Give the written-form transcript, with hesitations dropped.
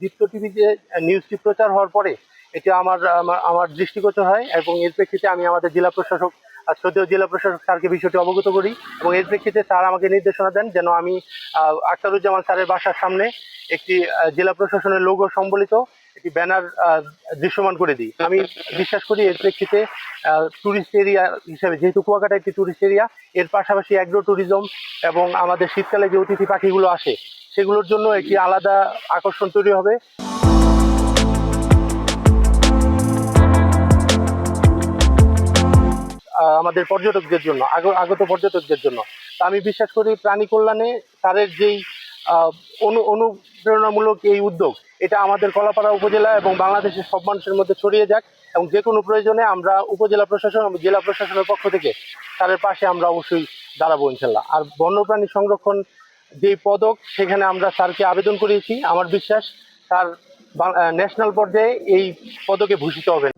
দীপ্ত টিভিতে নিউজটি প্রচার হওয়ার পরে এটা আমার দৃষ্টিগোচর হয় এবং এর প্রেক্ষিতে আমি আমাদের জেলা প্রশাসক শ্রদ্ধেয় জেলা প্রশাসক স্যারকে বিষয়টি অবগত করি এবং এর প্রেক্ষিতে স্যার আমাকে নির্দেশনা দেন যেন আমি আখতারুজ্জামান স্যারের বাসার সামনে একটি জেলা প্রশাসনের লোগো সম্বলিত একটি ব্যানার দৃশ্যমান করে দিই। আমি বিশ্বাস করি এর প্রেক্ষিতে ট্যুরিস্ট এরিয়া হিসেবে, যেহেতু কুয়াকাটা একটি ট্যুরিস্ট এরিয়া, এর পাশাপাশি অ্যাগ্রো ট্যুরিজম এবং আমাদের শীতকালে যে অতিথি পাখিগুলো আসে সেগুলোর জন্য একটি আলাদা আকর্ষণ তৈরি হবে। আমাদের পর্যটকদের জন্য, আগত পর্যটকদের জন্য আমি বিশ্বাস করি প্রাণী কল্যাণে স্যারের যেই অনুপ্রেরণামূলক এই উদ্যোগ, এটা আমাদের কলাপাড়া উপজেলা এবং বাংলাদেশের সব মানুষের মধ্যে ছড়িয়ে যাক এবং যে কোনো প্রয়োজনে আমরা উপজেলা প্রশাসন এবং জেলা প্রশাসনের পক্ষ থেকে স্যারের পাশে আমরা অবশ্যই দাঁড়াবো ইনশাল্লাহ। আর বন্যপ্রাণী সংরক্ষণ যেই পদক, সেখানে আমরা স্যারকে আবেদন করিয়েছি। আমার বিশ্বাস স্যার ন্যাশনাল পর্যায়ে এই পদকে ভূষিত হবেন।